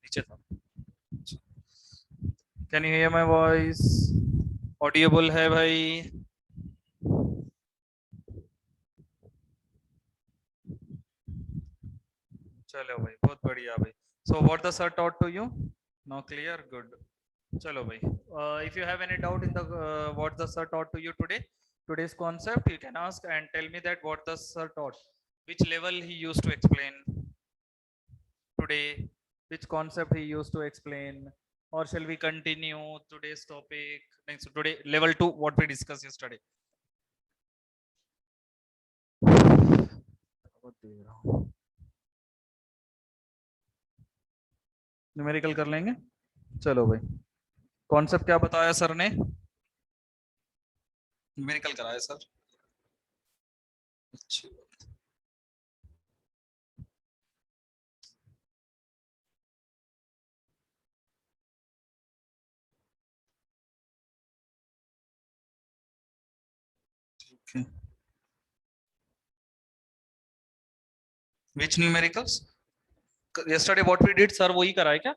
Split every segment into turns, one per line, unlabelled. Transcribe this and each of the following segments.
पीछे था। Can you hear my voice? Audible है भाई? चलो भाई, बहुत बढ़िया भाई। So what the sir taught to you? No clear, good. चलो भाई, if you have any doubt in the what the sir taught to you today, today's concept, you can ask and tell me that what the sir taught, which level he used to explain today, which concept he used to explain, or shall we continue today's topic? Next, today level 2, what we discussed yesterday. Numerical कर लेंगे। चलो भाई, concept क्या बताया sir ने? Numerical कराया sir. अच्छा, okay. Which numericals? Yesterday what we did sir वही कराए क्या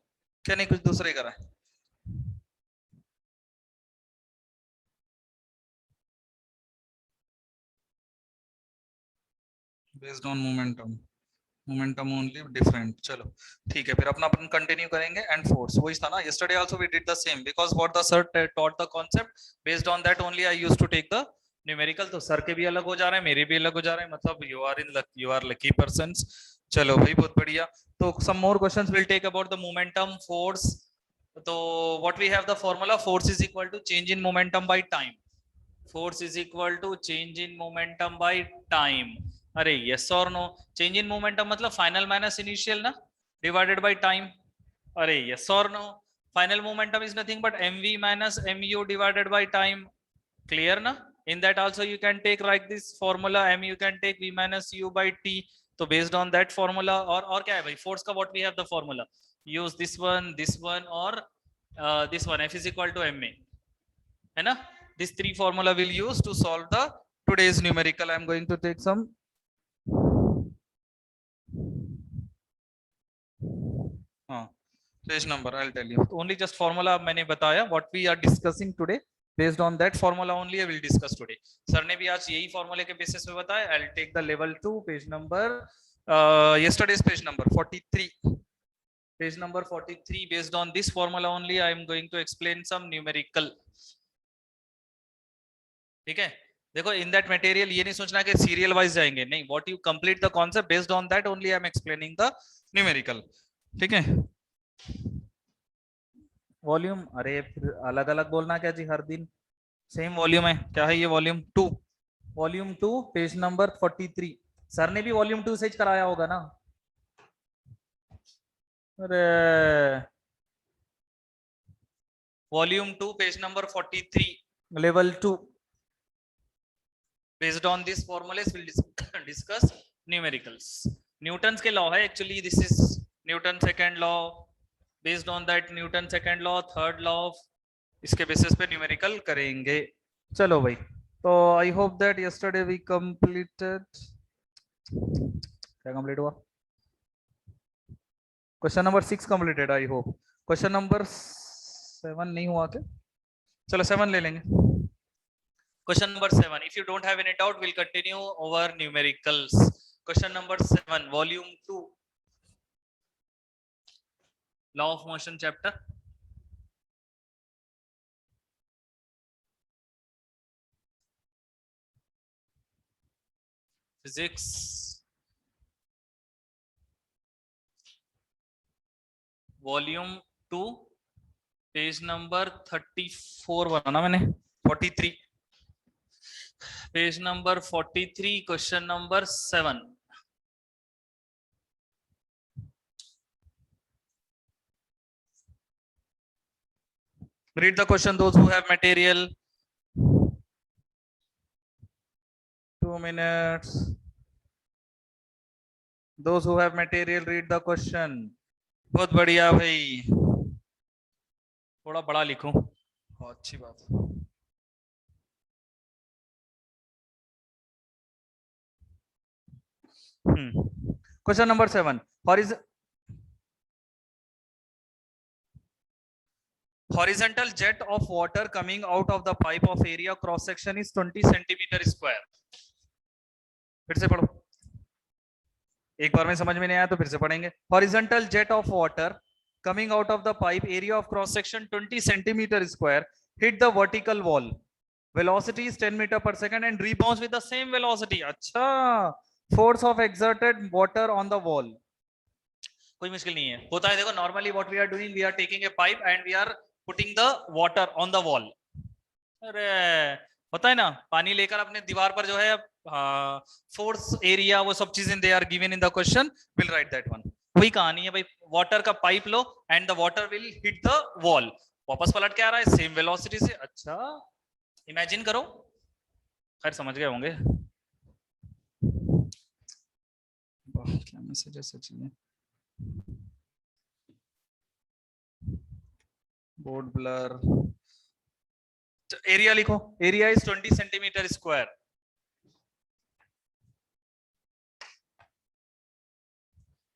नहीं, कुछ दूसरे कराए? Based on momentum only different. चलो ठीक है, फिर अपना अपन कंटिन्यू करेंगे। एंड फोर्स वही था ना, yesterday also we did the same because what the sir taught the concept, based on that only I used to take the numerical. तो सर के भी अलग हो जा रहे हैं, मेरे भी अलग हो जा रहे हैं, मतलब you are in luck, you are lucky persons. चलो भाई, बहुत बढ़िया। तो some more questions will take about the momentum force. तो what we have the formula, force is equal to change in momentum by time. Force is equal to change in momentum by time. अरे yes और no? Change in momentum मतलब final minus initial ना, divided by time. अरे yes और no? Final momentum is nothing but mv minus mu divided by time. Clear ना? In that also you can take like this formula, m you can take v minus u by t. तो based on that formula, और क्या है भाई force का, what we have the formula, use this one और this one, f is equal to ma, है ना? These three formula will use to solve the today's numerical. I am going to take some page number, I'll tell you. Only just formula मैंने बताया, what we are discussing today, based on that formula only I will discuss today. Sir ने भी आज यही formula के basis पे बताया. I'll take the level 2 page number, yesterday's page number 43. Page number 43. Based on this formula only I am going to explain some numerical. ठीक है? देखो, इन दैट मटेरियल ये नहीं सोचना कि सीरियल वाइज जाएंगे, नहीं, what you complete the concept, based on that only I am explaining the numerical. ठीक है? वॉल्यूम, अरे फिर अलग अलग बोलना क्या जी हर दिन? सेम वॉल्यूम है क्या? है ये volume 2? Volume 2 page number 43। Sir ने भी वॉल्यूम 2 से ही कराया होगा ना? अरे volume 2 page number 43, level 2। Based on these formulas we'll discuss numericals. Newton's के लॉ है actually, this is Newton second law. Based on that Newton second law, third law, इसके बेसिस पे न्यूमेरिकल करेंगे। चलो भाई, तो I hope that yesterday we completed, क्या complete हुआ? Question number 6 completed I hope. Question number 7 नहीं हुआ क्या? चलो 7 ले लेंगे। Question number 7. If you don't have any doubt, we'll continue over numericals. Question number 7, volume 2, law of motion chapter. Physics. Volume 2, page number 34 बनाना मैंने, 43, page number 43, question number 7. Read the question, those who have material. 2 minutes. Those who have material, read the question. बहुत बढ़िया भाई, थोड़ा बड़ा लिखूं, अच्छी बात। Question number 7. horizontal jet of water coming out of the pipe of area cross section is 20 centimeter square. फिर से पढ़ो, एक बार में समझ में नहीं आया तो फिर से पढ़ेंगे. Horizontal jet of water coming out of the pipe, area of cross section 20 centimeter square, hit the vertical wall. Velocity is 10 meter per second and rebounds with the same velocity. अच्छा, force of exerted water on the wall. कोई मुश्किल नहीं है, होता है. देखो, normally what we are doing, we are taking a pipe and we are putting the water on the wall. अरे होता है ना, पानी लेकर अपने दीवार पर जो है फोर्स एरिया वो सब चीजें they are given in the question, will write that one. वही कहानी है भाई, वाटर का पाइप लो and the water will hit the wall, वापस पलट के आ रहा है सेम वेलोसिटी से. अच्छा, इमेजिन करो. खैर समझ गए होंगे. क्या मैसेज है सचिन, बोर्ड ब्लर. एरिया लिखो, area is 20 centimetre square.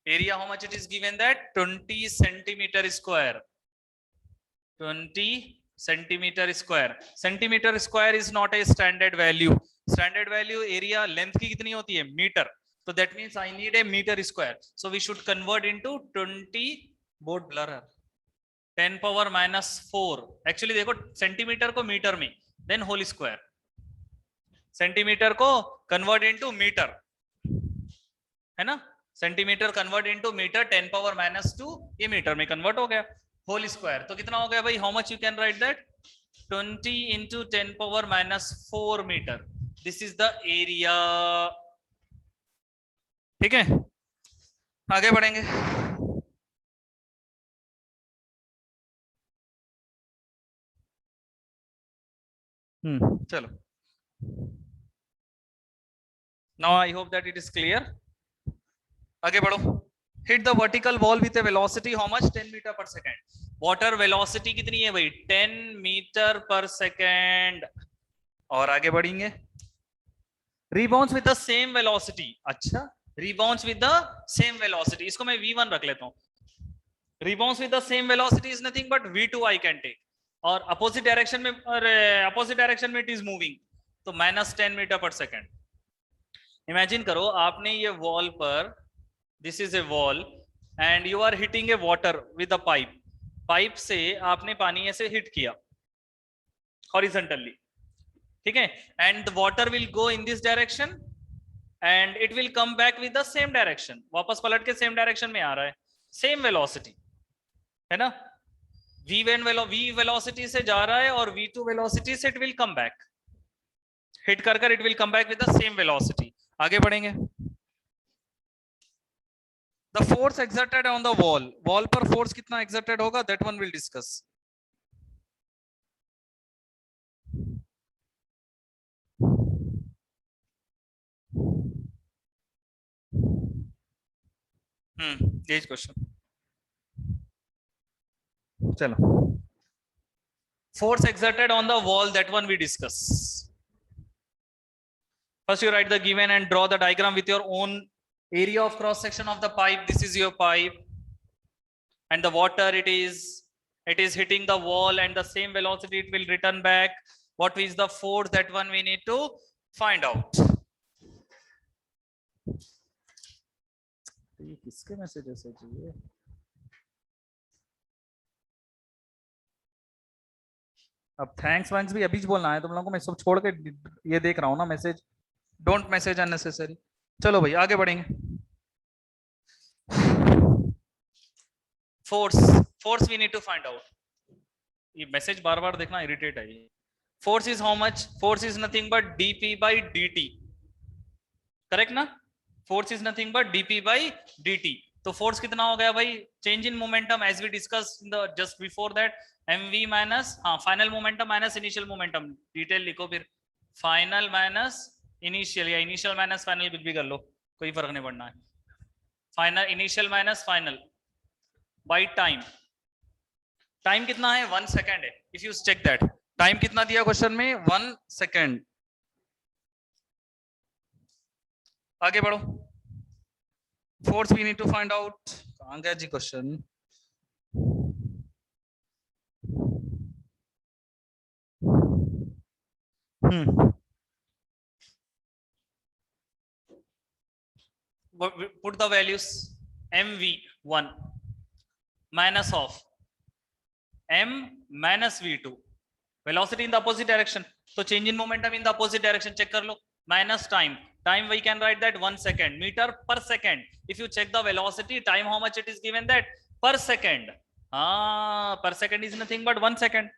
Area, how much it is given that 20 centimeter square. 20 centimeter square. Centimeter square is not a standard value. Standard value area length की कितनी होती है? Metre. So that means I need a meter square. So we should convert into 20 board blur 10 power minus 4. Actually देखो, centimetre को metre में, then whole square. Centimetre को convert into metre, है ना? Centimetre convert into metre, 10 power minus 2, ये metre में convert हो गया. होल स्क्वायर तो कितना हो गया भाई? How much you can write that? 20 into 10 power minus 4 metre. This is the area. ठीक है, आगे बढ़ेंगे. चलो, now I hope that it is clear. आगे बढ़ो. Hit the vertical wall with a velocity how much? 10 metre पर second. Water velocity कितनी है भाई? 10 मीटर पर सेकेंड. और आगे बढ़ेंगे. Rebounds with the same velocity. अच्छा, rebounds with the same velocity, इसको मैं v1 रख लेता हूं. Rebounds with the same velocity is nothing but v2 I can take. और अपोजिट डायरेक्शन में, अपोजिट डायरेक्शन में इट इज मूविंग, तो -10 मीटर पर सेकेंड. इमेजिन करो, आपने ये वॉल पर, this is a wall and you are hitting a water with a pipe. Pipe से आपने पानी ऐसे हिट किया horizontally, ठीक है, and the water will go in this direction and it will come back with the same direction. वापस पलट के सेम डायरेक्शन में आ रहा है, सेम वेलोसिटी, है ना? v वेलोसिटी से जा रहा है और v2 वेलोसिटी से it will come back, hit कर it will come back with the same velocity. आगे बढ़ेंगे. The force exerted on the wall. Wall पर force कितना exerted होगा? That one will discuss. ये क्वेश्चन. चलो, force exerted on the wall, that one we discuss. First you write the given and draw the diagram with your own area of cross section of the pipe. This is your pipe and the water, it is hitting the wall and the same velocity it will return back. What is the force? That one we need to find out. किसके messages है जी? अब thanks वैंक्स भी अभी बोलना है तुम लोगों को. मैं सब छोड़ के ये देख रहा हूँ ना मैसेज. Don't message unnecessary. चलो भाई आगे बढ़ेंगे. Force we need to find out. ये मैसेज बार बार देखना इरिटेट है. Force is how much? Force is nothing but dp by dt. Correct ना? Force is nothing but dp by dt. तो फोर्स कितना हो गया भाई? Change in momentum as we discuss in the just before that, mv minus final momentum minus initial momentum. Detail लिखो फिर. Final minus initial या initial minus final, कुछ भी कर लो, कोई फर्क नहीं पड़ना है. Final initial minus final by time. Time कितना है? 1 सेकेंड है. If you check that, time कितना दिया क्वेश्चन में? 1 सेकेंड. आगे बढ़ो. Force we need to find out. कहां गया जी question? Hmm put the values mv1 minus of m minus v2 velocity in the opposite direction, so change in momentum in the opposite direction check kar lo, minus time we can write that 1 second, meter per second. If you check the velocity time, how much it is given, that per second. Per second is nothing but 1 second,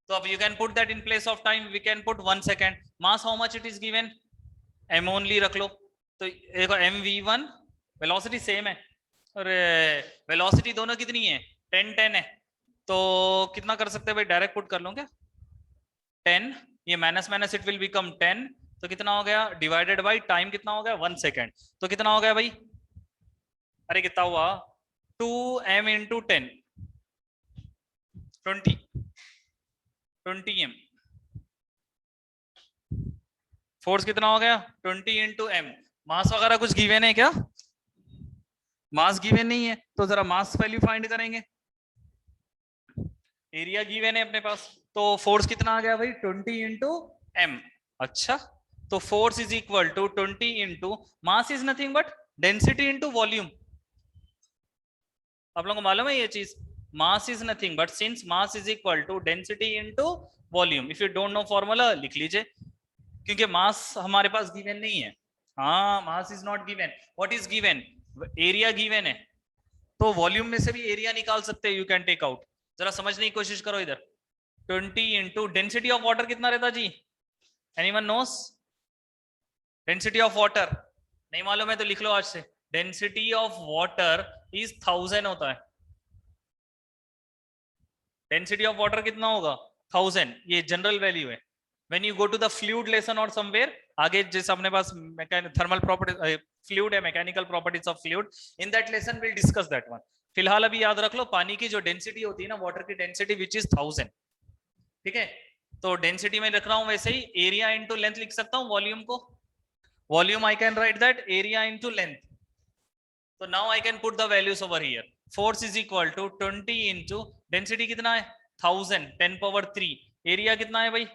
so you can put that in place of time, we can put 1 second. Mass how much it is given, m only रख लो, तो देखो mv1 velocity same है, अरे velocity दोनों कितनी है 10 है, तो कितना कर सकते हैं भाई, डायरेक्ट पुट कर लो क्या 10, ये minus minus it will become 10, तो कितना हो गया डिवाइडेड बाई टाइम कितना हो गया 1 सेकेंड, तो कितना हो गया भाई, अरे कितना हुआ 2m इंटू 10 20 m, फोर्स कितना हो गया 20 इंटू m। मास वगैरह कुछ गिवन है क्या, मास गिवन नहीं है, तो जरा मास वैल्यू फाइंड करेंगे, एरिया गिवन है अपने पास, तो फोर्स कितना आ गया भाई 20 इंटू एम। अच्छा, तो force is equal to 20 into mass is nothing but density into volume. आप लोगों को मालूम है ये चीज, mass is nothing but since mass is equal to density into volume, if you don't know formula लिख लीजिए, क्योंकि मास हमारे पास गिवन नहीं है। हाँ, mass is not given, what is given, area given है, तो वॉल्यूम में से भी एरिया निकाल सकते हैं, यू कैन टेक आउट। जरा समझने की कोशिश करो इधर, 20 इंटू डेंसिटी ऑफ वाटर कितना रहता जी, anyone knows, density of water नहीं मालूम है तो लिख लो आज से, डेंसिटी ऑफ वाटर इज 1000 होता है, डेंसिटी ऑफ वाटर कितना होगा 1000, ये जनरल वैल्यू है। When you go to the fluid lesson और समवेयर, आगे जैसे अपने पास थर्मल प्रॉपर्टी फ्लूइड है, mechanical properties of fluid, in that lesson will discuss that one. फिलहाल अभी याद रख लो, पानी की जो डेंसिटी होती है ना, वाटर की डेंसिटी विच इज 1000, ठीक है, तो डेंसिटी में लिख रहा हूं, वैसे ही एरिया इंटू लेंथ लिख सकता हूं, वॉल्यूम को, volume I can write that area into length, तो now I can put the values over here, force is equal to 20 into density कितना है 1000 10 पावर 3, एरिया कितना है भाई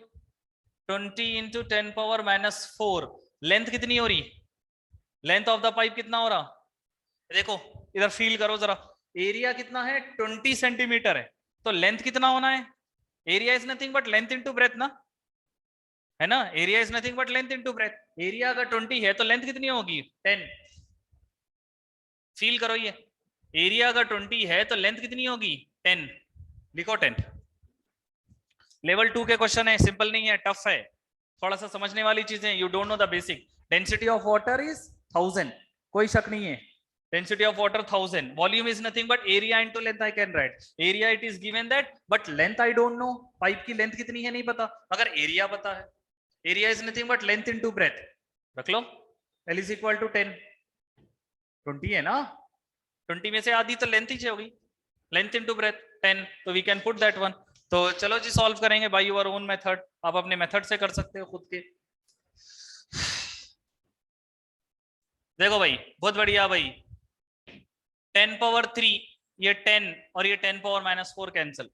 20 इंटू 10 पावर -4, लेंथ कितनी हो रही, लेंथ ऑफ द पाइप कितना हो रहा, देखो इधर फील करो जरा, एरिया कितना है 20 सेंटीमीटर है, तो लेंथ कितना होना है, area is nothing but length into breadth ना, है ना, area is nothing but length into breadth, area अगर 20 है तो लेंथ कितनी होगी 10, फील करो ये, एरिया अगर 20 है तो लेंथ कितनी होगी 10, लिखो 10। लेवल 2 के क्वेश्चन है, सिंपल नहीं है, टफ है, थोड़ा सा समझने वाली चीजें, you don't know the basic. Density of water is 1000, कोई शक नहीं है, density of water 1000, volume is nothing but area into length, I can right area, it is given that, but length I don't no, pipe की length कितनी है नहीं पता, अगर एरिया पता है, area is nothing but length into breadth, रख लो, L is equal to 10, 20 है ना, 20 में से आधी तो लेंथ ही होगी, लेंथ इनटू ब्रेथ 10, तो we can put that one. तो चलो जी सॉल्व करेंगे बाय योर ओन मेथड, आप अपने मेथड से कर सकते हो खुद के। देखो भाई बहुत बढ़िया भाई, 10 पावर 3, ये 10 और ये 10 पावर -4 कैंसिल,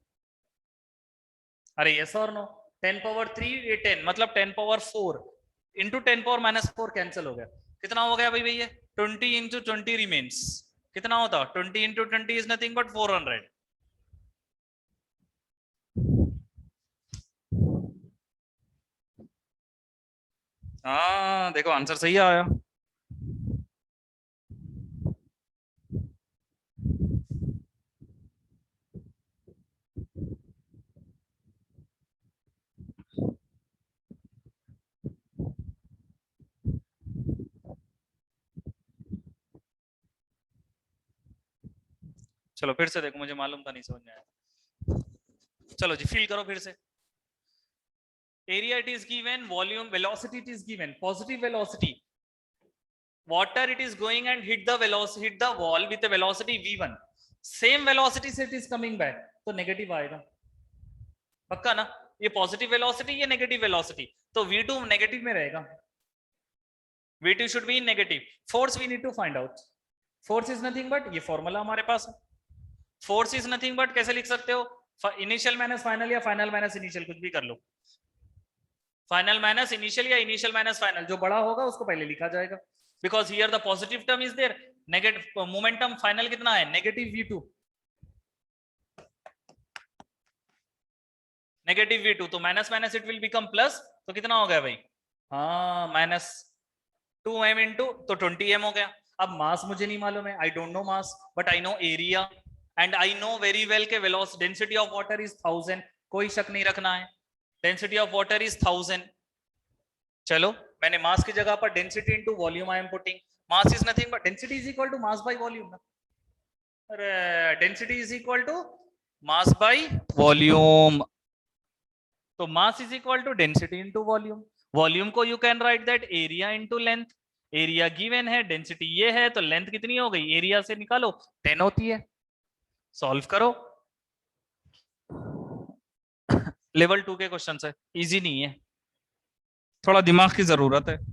अरे यस और नो, 10 पावर 3 ये 10 मतलब 10 पावर 4 इंटू 10 पावर -4 कैंसिल हो गया, कितना हो गया भाई भैया 20 इंटू 20 रिमेन्स, कितना होता 20 इंटू 20 इज नथिंग बट 400। हाँ देखो आंसर सही आया, चलो फिर से देखो, मुझे मालूम था नहीं समझ में आया, चलो जी फील करो फिर से, area it is given, volume velocity it is given, positive velocity, water it is going and hit the velocity, hit the wall with a velocity v1, same velocity से it is coming back, तो negative आएगा पक्का ना, ये positive velocity ये negative velocity, तो v2 negative में रहेगा, v2 should be in negative, force we need to find out, force is nothing but ये फॉर्मूला हमारे पास है, फोर्स इज नथिंग बट कैसे लिख सकते हो इनिशियल माइनस फाइनल या फाइनल माइनस इनिशियल, कुछ भी कर लो। फाइनल माइनस इनिशियल या इनिशियल माइनस फाइनल, जो बड़ा होगा उसको पहले लिखा जाएगा, because here the positive term is there. Negative momentum final कितना है, नेगेटिव v2, नेगेटिव v2, तो minus minus it will become plus, तो कितना हो गया भाई, हाँ माइनस 2m इंटू, तो 20m हो गया। अब मास मुझे नहीं मालूम है, I don't know mass, but I know area and I know very well के velocity, density of water is 1000, कोई शक नहीं रखना है, डेंसिटी ऑफ वाटर इज 1000। चलो, मैंने मास की जगह पर density into volume I am putting, mass is nothing but density is equal to mass by volume ना, अरे density is equal to mass by volume, तो mass is equal to density into volume, volume को you can write that area into length, area given है, density ये है, तो length कितनी हो गई, एरिया से निकालो 10 होती है, सॉल्व करो। लेवल 2 के क्वेश्चन है, इजी नहीं है, थोड़ा दिमाग की जरूरत है।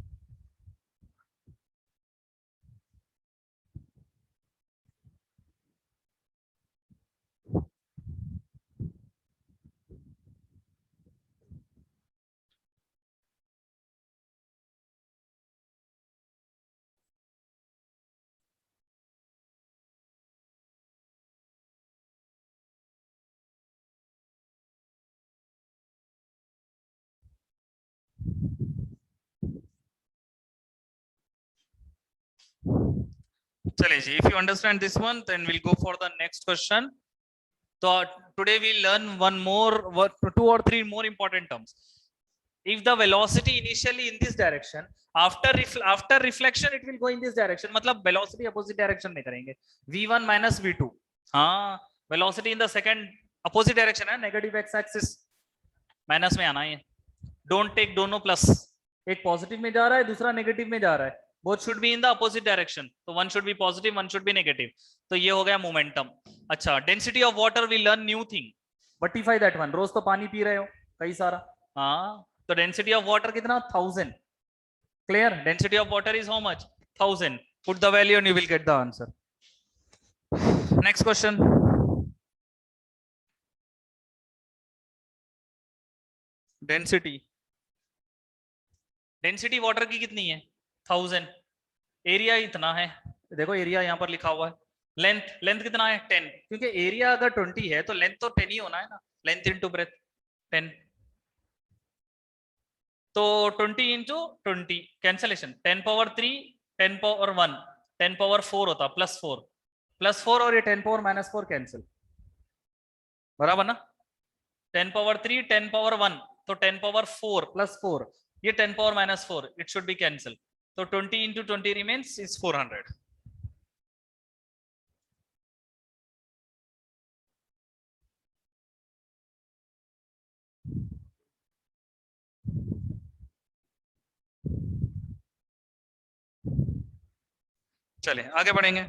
चलिए जी, if you understand this one then will go for the next question. तो today we learn one more, two और three more important terms. If the velocity initially in this direction, after reflection it will go in this direction, मतलब velocity opposite direction में करेंगे, v1 minus v2, हाँ velocity in the second opposite direction है, negative x axis, minus में आना है, don't take दोनों plus, एक पॉजिटिव में जा रहा है दूसरा नेगेटिव में जा रहा है, both should be in the opposite direction, तो one should be positive one should be negative, तो ये हो गया मोमेंटम। अच्छा, density of water we learn new thing, बटीफाई दैट वन, रोज तो पानी पी रहे हो कई सारा, हाँ तो डेंसिटी ऑफ वाटर कितना 1000, clear, density of water is how much 1000, put the value and you will get the answer. Next question, density, density water की कितनी है 1000, एरिया इतना है, देखो एरिया यहाँ पर लिखा हुआ है, लेंथ, लेंथ कितना है 10, क्योंकि एरिया अगर 20 है तो लेंथ तो 10 ही होना है ना, लेंथ इनटू ब्रेथ 10, तो 20 into 20 cancellation, 10 power 3, 10 power 1, 10 power 4 होता, प्लस 4 और ये 10 पावर माइनस 4 कैंसिल, बराबर ना, 10 पावर 3, 10 पावर 1, तो 10 पावर 4 प्लस 4, ये 10 power minus 4, it should be cancel, तो 20 इंटू 20 रिमेन्स इज 400। चलिए आगे बढ़ेंगे।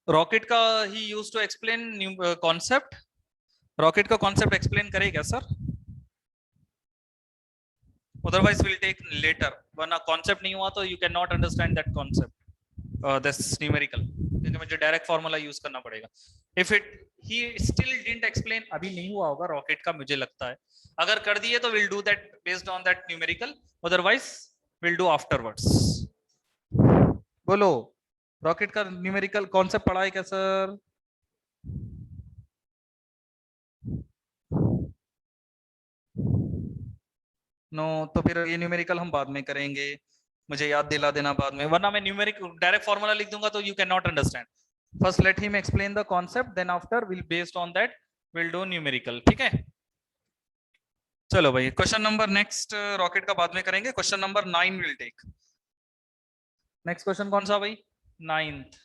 रॉकेट का he use to explain concept, rocket का कॉन्सेप्ट एक्सप्लेन करेगा sir, otherwise will take later, वरना कॉन्सेप्ट नहीं हुआ तो you can not understand that concept, this numerical, क्योंकि मुझे डायरेक्ट फार्मूला यूज करना पड़ेगा। If it he still didn't explain, अभी नहीं हुआ होगा रॉकेट का मुझे लगता है, अगर कर दिए तो will do that based on that numerical, otherwise will do afterwards. बोलो, रॉकेट का न्यूमेरिकल कॉन्सेप्ट पढ़ा है क्या सर? नो, तो फिर ये न्यूमेरिकल हम बाद में करेंगे, मुझे याद दिला देना बाद में, वरना मैं न्यूमेरिक डायरेक्ट फार्मूला लिख दूंगा तो you can not understand. First let him explain the concept, then after will based on that will do numerical, ठीक है। चलो भाई, क्वेश्चन नंबर नेक्स्ट, रॉकेट का बाद में करेंगे, question number 9 will take. Next question कौन सा भाई, 9th,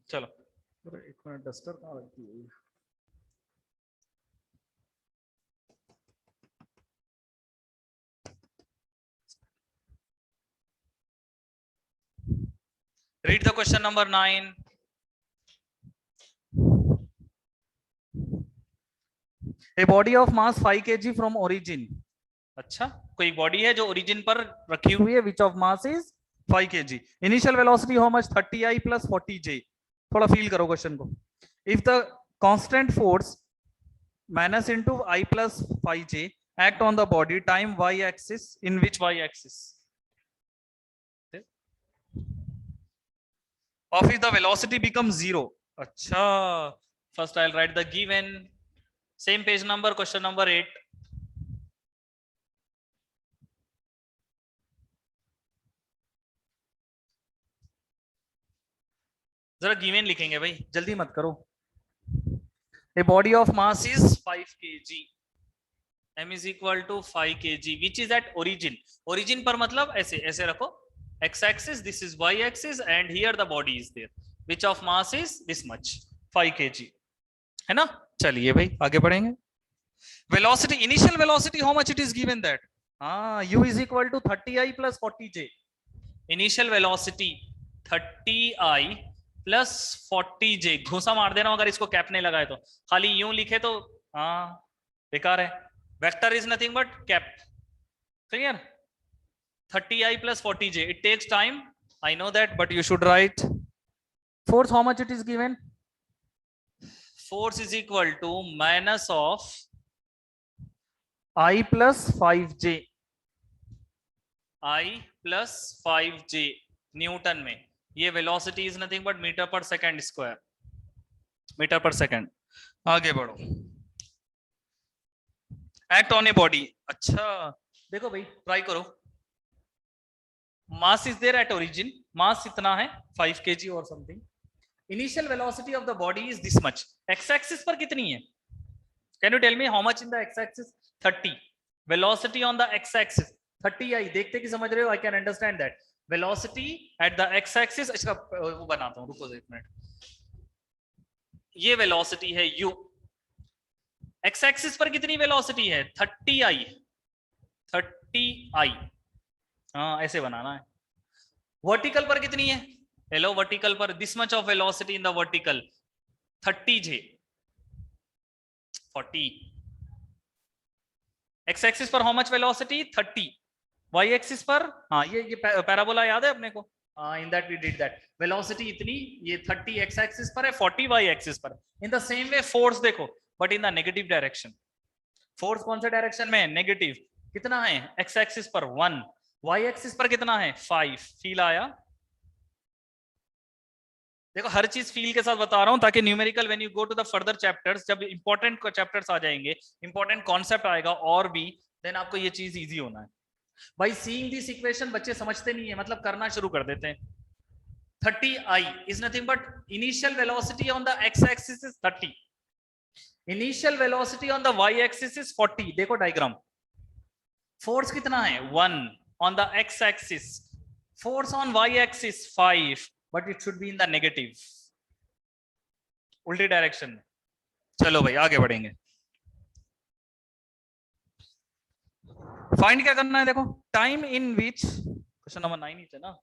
चलो एक मिनट, डस्टर कहाँ रखी है? Read the question number 9. A body of mass 5 kg from origin, अच्छा कोई बॉडी है जो ओरिजिन पर रखी हुई है, which of mass is 5 kg, initial velocity how much 30i plus 40j, थोड़ा फील करो क्वेश्चन को, if the constant force minus into I plus 5j act on the body time y axis, in which y axis of if the velocity becomes zero, अच्छा first I'll write the given, same page number, question number 8, जरा given लिखेंगे भाई, जल्दी मत करो। A body of mass is 5 kg, m is equal to 5 kg which is at origin, origin पर मतलब ऐसे ऐसे रखो, x axis, this is y axis and here the body is there, which of mass is this much 5 kg, है ना। चलिए भाई आगे बढ़ेंगे। velocity, initial velocity how much it is given that, हाँ u is equal to 30i plus 40j, initial velocity 30i plus 40j, घुसा मार देना अगर इसको कैप नहीं लगाए तो, खाली यूं लिखे तो हाँ बेकार है, vector is nothing but cap, clear. 30i plus 40j, it takes time, I know that, but you should write force how much it is given, force is equal to minus of I plus 5j, I plus 5j newton में, ये velocity is nothing but metre per second square, metre per second. आगे बढ़ो, act on a body, अच्छा देखो भाई try करो, mass is there at origin, mass इतना है 5 kg और something, initial velocity of the body is this much, x axis पर कितनी है, can you tell me how much in the x axis, 30, velocity on the x axis 30i, देखते कि समझ रहे हो, I can understand that, velocity at the x axis, इसका वो बनाता हूं रुको एक मिनट, ये वेलोसिटी है u, एक्स एक्सिस पर कितनी वेलोसिटी है 30i, 30i, हाँ ऐसे बनाना है, वर्टिकल पर कितनी है, हेलो वर्टिकल पर this much of velocity in the vertical 30j 40, x axis पर how much velocity 30, y axis पर हाँ ये पैराबोला याद है अपने को, in that we did that, velocity इतनी, ये 30 एक्स एक्सिस पर है, 40 वाई एक्सिस पर, in the same way force देखो but in the negative direction, force कौन से डायरेक्शन में है, नेगेटिव, कितना है एक्स एक्सिस पर 1, वाई एक्सिस पर कितना है 5, फील आया, देखो हर चीज फील के साथ बता रहा हूं ताकि numerical when you go to the further chapters, जब इंपॉर्टेंट चैप्टर्स आ जाएंगे, इंपॉर्टेंट कॉन्सेप्ट आएगा और भी, देन आपको ये चीज इजी होना है भाई। सीइंग दिस इक्वेशन बच्चे समझते नहीं है, मतलब करना शुरू कर देते हैं, 30i is nothing but initial velocity on the x axis is 30, initial velocity on the y axis is 40, देखो डायग्राम, फोर्स कितना है 1 on the x axis, force on y axis 5, but it should be in the negative, उल्टी direction में। चलो भाई आगे बढ़ेंगे, find क्या करना है, देखो time in which, question number 9 ही थे ना,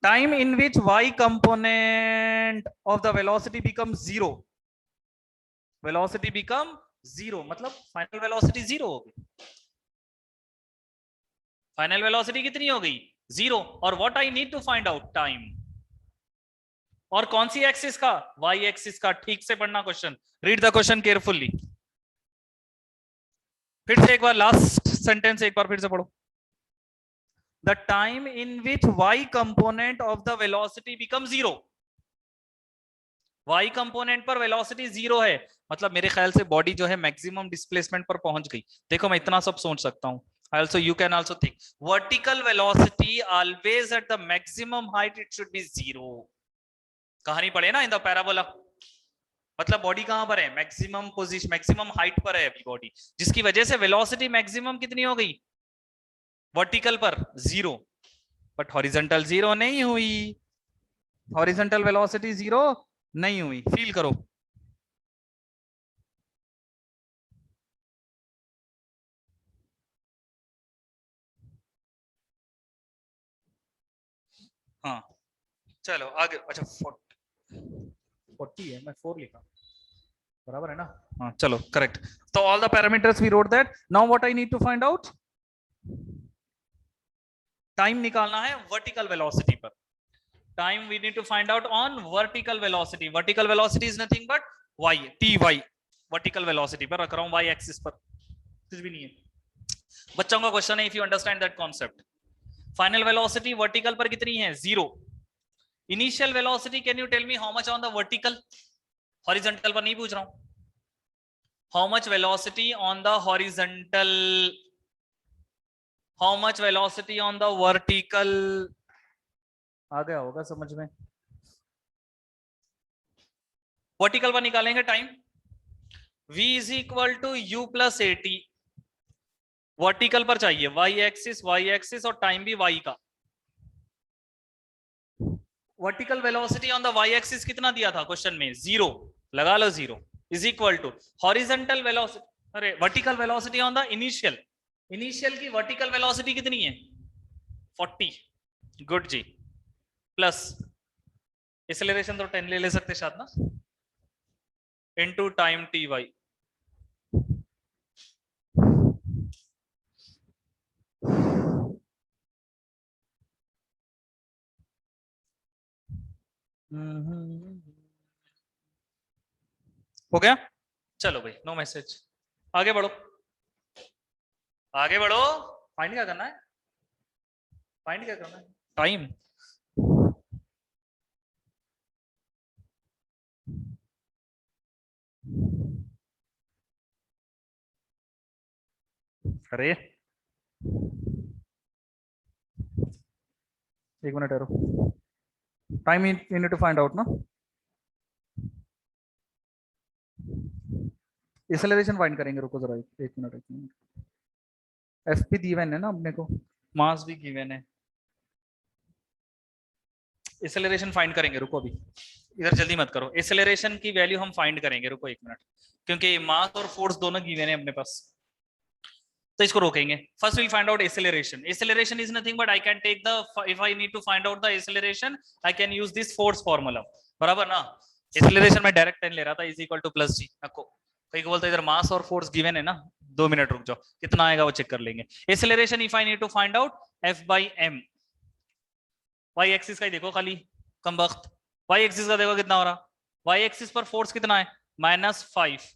time in which y component of the velocity becomes zero, velocity become zero मतलब फाइनल वेलोसिटी जीरो हो गई, फाइनल वेलोसिटी कितनी हो गई जीरो, और what I need to find out time, और कौन सी एक्सिस का, y एक्सिस का, ठीक से पढ़ना question, read the question carefully, फिर से एक बार लास्ट सेंटेंस एक बार फिर से पढ़ो, the time in which y component of the velocity becomes zero, y component पर वेलोसिटी जीरो है, मतलब मेरे ख्याल से बॉडी जो है मैक्सिमम डिस्प्लेसमेंट पर पहुंच गई, देखो मैं इतना सब सोच सकता हूं, also you can also think vertical velocity always at the maximum height it should be zero, कहानी पढ़े ना इन द पैराबोला, मतलब बॉडी कहां पर है, मैक्सिमम पोजीशन, मैक्सिमम हाइट पर है अभी बॉडी, जिसकी वजह से वेलोसिटी मैक्सिमम कितनी हो गई वर्टिकल पर जीरो, बट हॉरिजॉन्टल जीरो नहीं हुई, हॉरिजॉन्टल वेलोसिटी जीरो नहीं हुई, फील करो, हाँ चलो आगे, अच्छा 40 है, मैं 4 लिखा, बराबर है ना? हाँ चलो करेक्ट। तो all the parameters we wrote that. Now what I need to find out, time निकालना है वर्टिकल वेलोसिटी पर। Time we need to find out on vertical velocity. Vertical velocity is nothing but y, T Y. Vertical velocity पर रख रहा हूं, y axis पर, कुछ भी नहीं है। बच्चों का क्वेश्चन है, if you understand that concept, final velocity vertical पर कितनी है? 0। Initial velocity can you tell me how much on the vertical? Horizontal पर नहीं पूछ रहा हूं, how much velocity on the horizontal, how much velocity on the vertical. आ गया होगा समझ में? वर्टिकल पर निकालेंगे time, v is equal to u plus a t. Vertical पर चाहिए y एक्सिस और टाइम भी y का। Vertical velocity on the y axis कितना दिया था क्वेश्चन में? 0, लगा लो 0, is equal to horizontal velocity, अरे vertical velocity on the initial, initial की वर्टिकल वेलोसिटी कितनी है? 40, गुड जी, प्लस एक्सेलरेशन तो 10 ले सकते शायद ना, इनटू टाइम टी वाई। हो गया? चलो भाई, नो मैसेज, आगे बढ़ो, आगे बढ़ो। फाइंड क्या करना है? फाइंड क्या करना है? टाइम। अरे एक मिनट रुको, time you need to find out ना। एक्सेलरेशन फाइंड करेंगे, रुको जरा एक मिनट, एक मिनट। एफ भी गिवन है ना अपने को, मास भी गिवन है, एक्सेलरेशन फाइंड करेंगे, रुको अभी, इधर जल्दी मत करो। एक्सेलरेशन की वैल्यू हम फाइंड करेंगे, रुको एक मिनट, क्योंकि मास और फोर्स दोनों गिवन है अपने पास, तो इसको रोकेंगे। First will find out acceleration. Acceleration is nothing but I can take the, if I need to find out the acceleration I can use this force formula, बराबर ना? एक्सेलरेशन में डायरेक्ट 10 ले रहा था, is equal to plus g, नको कहीं को बोलते इधर मास और फोर्स गिवन है ना। 2 मिनट रुक जाओ, कितना आएगा वो चेक कर लेंगे। Acceleration if I need to find out F by M, Y axis का ही देखो खाली, कम वक्त, वाई एक्सिस का देखो कितना हो रहा, वाई एक्सिस पर फोर्स कितना है? -5,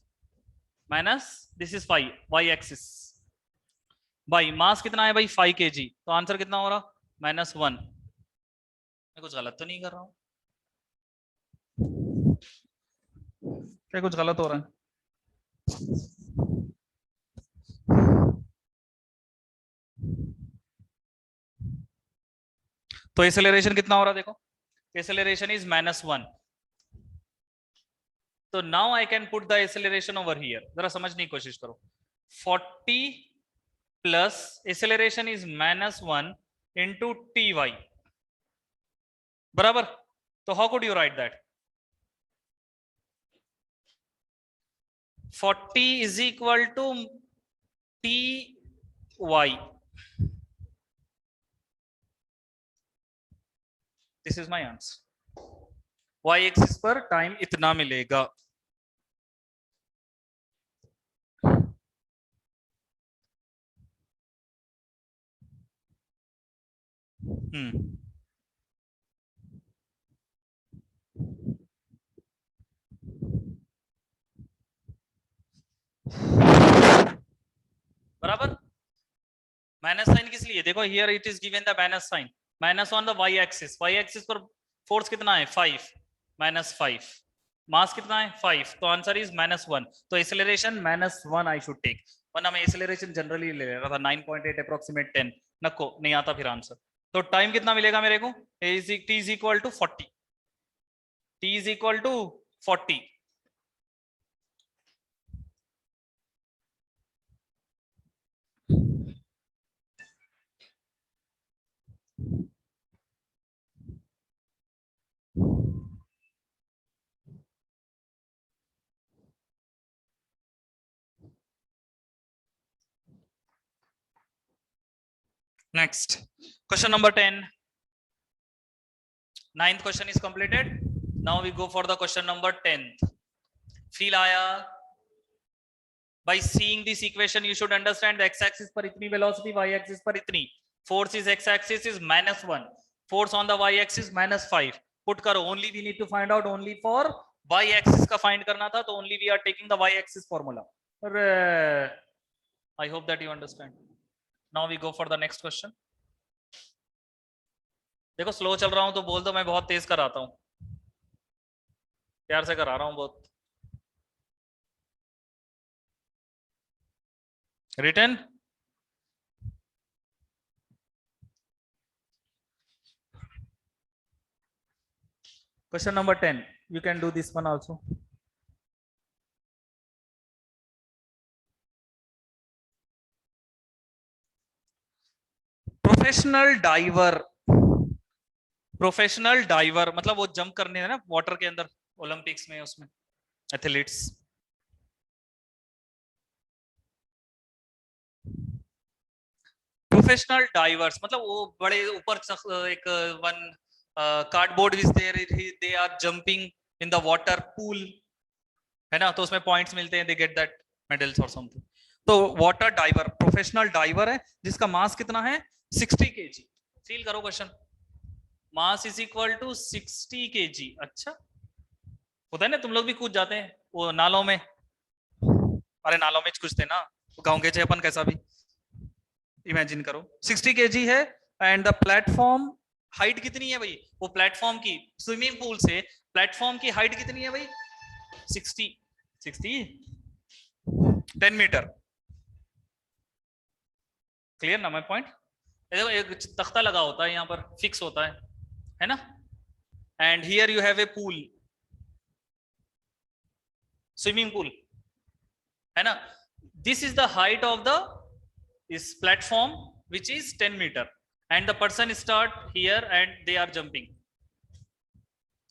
minus this is 5, Y axis भाई, मास कितना है भाई? 5 kg, तो आंसर कितना हो रहा? -1। मैं कुछ गलत तो नहीं कर रहा हूँ? क्या कुछ गलत हो रहा है? तो एक्सेलरेशन कितना हो रहा देखो, एक्सेलरेशन इज -1, तो now I can put the acceleration over here, जरा समझने की कोशिश करो। 40 plus acceleration is -1 into T Y, बराबर? तो how could you write that? 40 is equal to T Y, this is my answer. Y axis पर time इतना मिलेगा। बराबर? माइनस साइन किस लिए? देखो here it is given the minus sign, minus on the Y axis, Y axis पर force कितना है? 5, -5, मास कितना है? 5, तो आंसर इज -1, तो एक्सेलरेशन -1 आई शुड टेक, वरना मैं एक्सेलरेशन जनरली ले रहा था 9.8 अप्रोक्सीमेट 10, नको नहीं आता फिर आंसर। तो टाइम कितना मिलेगा मेरे को? T is equal to 40, T is equal to 40। Next, question number 10. Ninth question is completed. Now we go for the question number 10th. Feel आया? by seeing this equation you should understand the x axis पर इतनी velocity, y axis पर इतनी, force is x axis is -1, force on the y axis -5. put करो, only we need to find out only for y axis का find करना था, तो only we are taking the y axis formula. I hope that you understand. Now we go for the next question. देखो slow चल रहा हूं तो बोल दो, मैं बहुत तेज कराता हूं, प्यार से करा रहा हूं बहुत. Written? Question number 10. You can do this one also. Professional diver. Professional diver मतलब वो जंप करने है ना वाटर के अंदर, ओलंपिक्स में, उसमें एथलीट्स. प्रोफेशनल डाइवर्स मतलब वो बड़े ऊपर एक one cardboard is there, they are jumping in the water pool, है ना, तो उसमें पॉइंट्स मिलते हैं, दे गेट दैट मेडल्स और समथिंग. तो वाटर डाइवर प्रोफेशनल डाइवर है जिसका मास कितना है 60 kg. फील करो question. Mass is equal to 60 kg. अच्छा होता है ना, तुम लोग भी कूद जाते हैं वो नालों में, अरे नालों में कूदते ना, गाँव के अपन कैसा भी इमेजिन करो. 60 kg है एंड द प्लेटफॉर्म हाइट कितनी है भाई, वो प्लेटफॉर्म की, स्विमिंग पूल से प्लेटफॉर्म की हाइट कितनी है भाई 60 10 मीटर. क्लियर ना माय पॉइंट. देखो एक तख्ता लगा होता है यहाँ पर, फिक्स होता है ना, and here you have a pool, swimming pool, है ना. This is the height of the इस platform which is 10 metre and the person start here and they are jumping.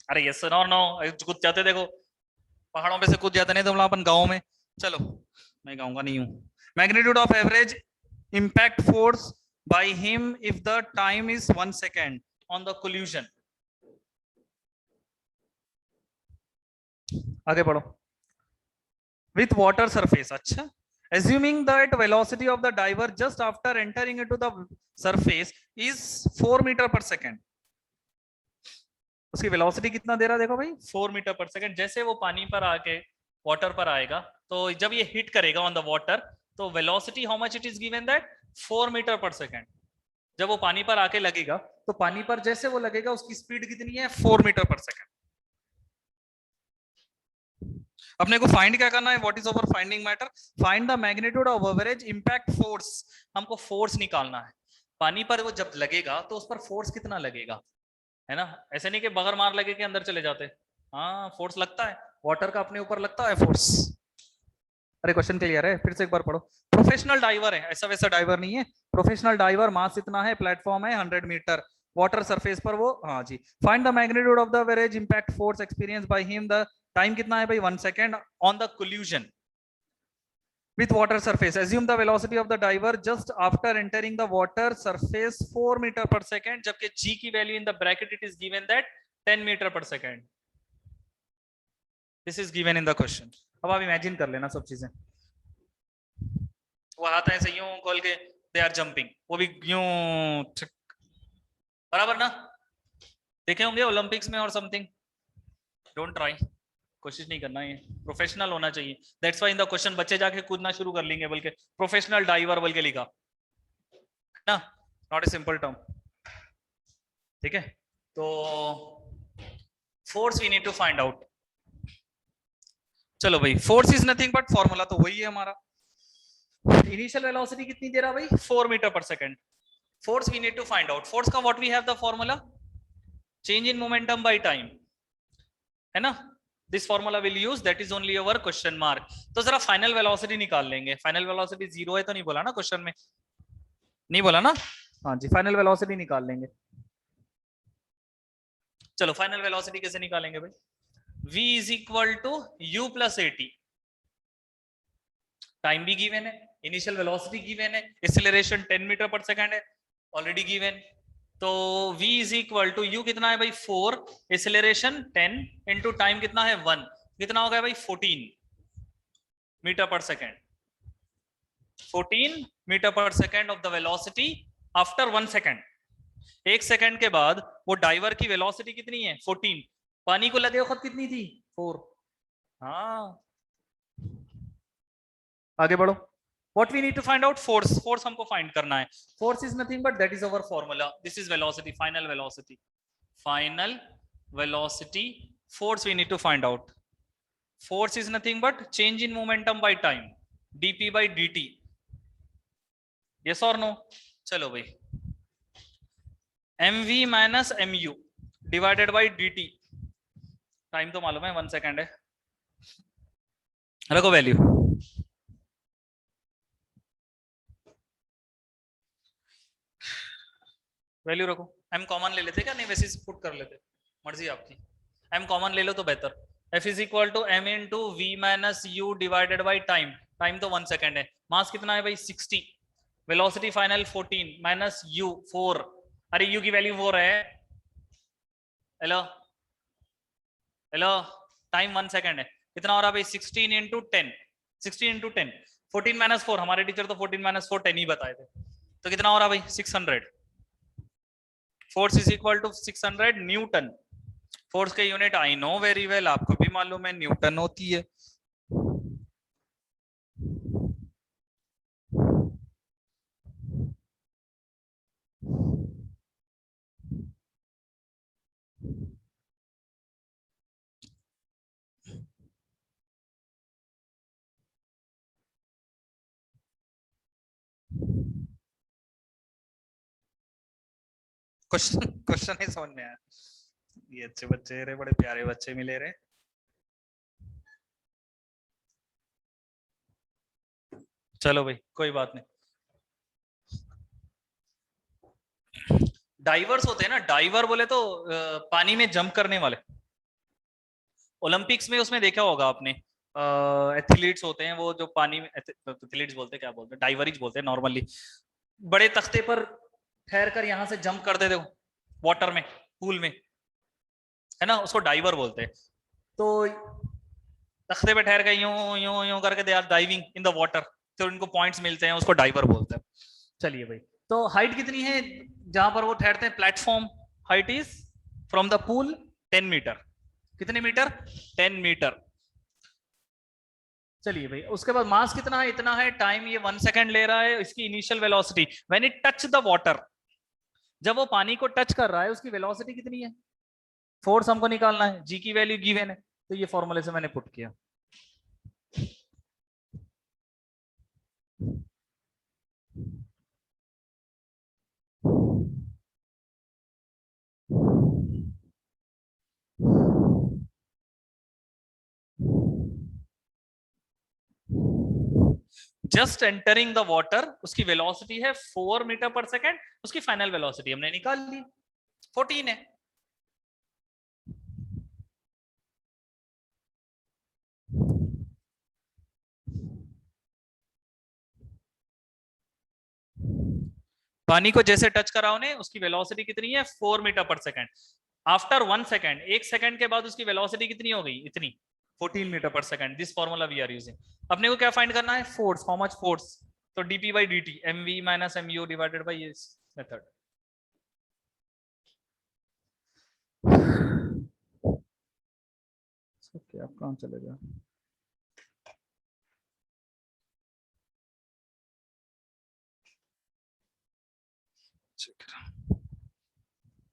अरे यस और नो, कूद जाते, देखो पहाड़ों पे से कूद जाते नहीं तो हम अपन गाँव में. चलो मैं गाँव का नहीं हूँ. Magnitude of average impact force by him if the time is 1 second on the collision. आगे पढ़ो. with water surface. अच्छा, assuming that velocity of the diver just after entering into the surface is 4 meter per second. उसकी velocity कितना दे रहा देखो भाई 4 metre per second. जैसे वो पानी पर आके वाटर पर आएगा तो जब ये हिट करेगा ऑन द वाटर तो velocity how much it is given that 4 metre per second. जब वो पानी पर आके लगेगा तो पानी पर जैसे वो लगेगा उसकी स्पीड कितनी है 4 मीटर पर सेकंड. अपने को फाइंड क्या करना है, what is our finding matter, find the magnitude of average impact force. हमको फोर्स निकालना है. पानी पर वो जब लगेगा तो उस पर फोर्स कितना लगेगा, है ना. ऐसे नहीं कि बगैर मार लगे के अंदर चले जाते, हाँ फोर्स लगता है, वाटर का अपने ऊपर लगता है फोर्स. अरे क्वेश्चन क्लियर है, फिर से एक बार पढ़ो. प्रोफेशनल डाइवर है, ऐसा वैसा डाइवर नहीं है. प्रोफेशनल डाइवर, मास इतना है, प्लेटफॉर्म है 100 मीटर, वाटर सरफेस पर वो, हाँ जी. Find the magnitude of the average impact force experience by him. The time कितना है भाई 1 second on the collision with water surface. Assume the velocity of the diver just after entering the water surface 4 meter per second, जबकि g की value in the bracket it is given that 10 meter per second. This is given in the question. अब आप imagine कर लेना सब चीजें. वो हाथ ऐसे यूं खोल के दे आर जंपिंग, वो भी यूं बराबर ना, देखे होंगे ओलंपिक्स में और समथिंग. डोंट ट्राई, कोशिश नहीं करना, ये प्रोफेशनल होना चाहिए. That's why in the question बच्चे जाके कूदना शुरू कर लेंगे, बल्कि प्रोफेशनल डाइवर बोल के लिखा ना, नॉट ए सिंपल टर्म. ठीक है, तो force we need to find out. चलो भाई, force is nothing but formula तो वही है हमारा. इनिशियल वेलोसिटी कितनी दे रहा भाई 4 metre per second. Force we need to find out. Force का what we have the formula, change in momentum by time, है ना. This formula will use, that is only over question mark. तो जरा final velocity निकाल लेंगे. Final velocity 0 है तो नहीं बोला ना क्वेश्चन में, नहीं बोला ना, हाँ जी. फाइनल वेलोसिटी निकाल लेंगे. चलो फाइनल वेलोसिटी कैसे निकालेंगे भाई, v is equal to u plus at. Time भी गिवन है, इनिशियल वेलोसिटी गिवन है, एक्सीलरेशन 10 मीटर पर सेकंड है ऑलरेडी गिवन, तो v is equal to u कितना है भाई 4, एक्सेलरेशन 10 इंटू टाइम कितना है 1, कितना हो गया भाई 14 मीटर पर सेकेंड, 14 मीटर पर second of the velocity after 1 second. 1 second के बाद वो डाइवर की वेलोसिटी कितनी है 14, पानी को लगे वक्त कितनी थी 4। हाँ आगे बढ़ो। What we need to find out force, force हमको find करना है। Force is nothing but that is our formula. This is velocity, final velocity, final velocity. Force we need to find out. Force is nothing but change in momentum by time, dp by dt. Yes or no? चलो भाई, mv minus mu divided by dt. Time तो मालूम है 1 second है, रखो value. Value रखो, m common ले लेते क्या, नहीं वैसे पुट कर लेते, मर्जी आपकी। m कॉमन ले लो तो बेहतर। f is equal to m into V minus U divided by time, time तो 1 सेकेंड है, मास कितना है भाई 60, वेलोसिटी फाइनल 14 माइनस u 4, अरे u की वैल्यू 4 है, हेलो हेलो, टाइम 1 सेकेंड है, कितना हो रहा भाई 16 इंटू 10, 16 इंटू 10, 14 माइनस 4, हमारे टीचर तो 14 माइनस 4 10 ही बताए थे, तो कितना हो रहा भाई 600। Force is equal to 600 newton. Force के unit I know very well, आपको भी मालूम है न्यूटन होती है। क्वेश्चन क्वेश्चन ही समझ में आया, ये अच्छे बच्चे रे, बड़े प्यारे बच्चे मिले रे। चलो भाई कोई बात नहीं। डाइवर्स होते हैं ना, डाइवर बोले तो पानी में जंप करने वाले। ओलंपिक्स में उसमें देखा होगा आपने, एथलीट्स होते हैं वो जो पानी में, एथलीट्स बोलते हैं क्या बोलते हैं, डाइवरीज बोलते हैं नॉर्मली, बड़े तख्ते पर ठहर कर यहां से जंप कर देते हो वाटर में, पूल में, है ना, उसको डाइवर बोलते हैं। तो तख्ते पे ठहर के यूं यूं यूं करके they are diving in the water, तो इनको पॉइंट्स मिलते हैं, उसको डाइवर बोलते हैं। चलिए भाई, तो हाइट कितनी है जहां पर वो ठहरते हैं, platform height is from the pool 10 meter, कितने मीटर 10 मीटर। चलिए भाई, उसके बाद मास कितना है, इतना है, टाइम ये 1 सेकेंड ले रहा है, इसकी initial velocity when it touch the water, जब वो पानी को टच कर रहा है उसकी वेलोसिटी कितनी है, फोर्स हमको निकालना है, जी की वैल्यू गिवन है, तो ये फॉर्मूले से मैंने पुट किया। जस्ट एंटरिंग द वाटर, उसकी वेलोसिटी है 4 मीटर पर सेकेंड, उसकी फाइनल वेलोसिटी हमने निकाल ली 14 है। पानी को जैसे टच करा उन्हें, उसकी वेलोसिटी कितनी है 4 मीटर पर सेकेंड, आफ्टर 1 सेकेंड, 1 सेकेंड के बाद उसकी वेलोसिटी कितनी हो गई, इतनी 14 मीटर पर second. This formula we are using. अपने को क्या फाइंड करना है, फोर्स, हाउ मच फोर्स, तो dp by dt mv minus mu divided by this method। Okay, आप कहाँ चले गए,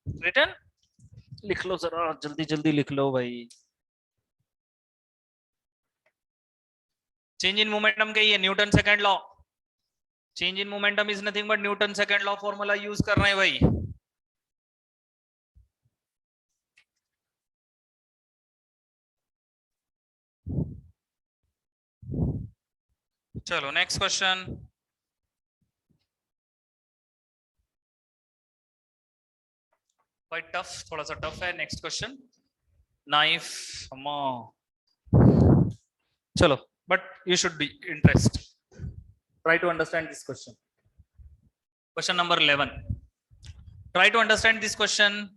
रिटर्न लिख लो जरा, जल्दी जल्दी लिख लो भाई। चेंज इन मोमेंटम के ये Newton second law, change in momentum is nothing but Newton second law formula use कर रहे हैं भाई। चलो नेक्स्ट क्वेश्चन, क्वाइट टफ, थोड़ा सा टफ है नेक्स्ट क्वेश्चन। नाइफ, चलो, but you should be interest, try to understand this question. Question number 11, Try to understand this question.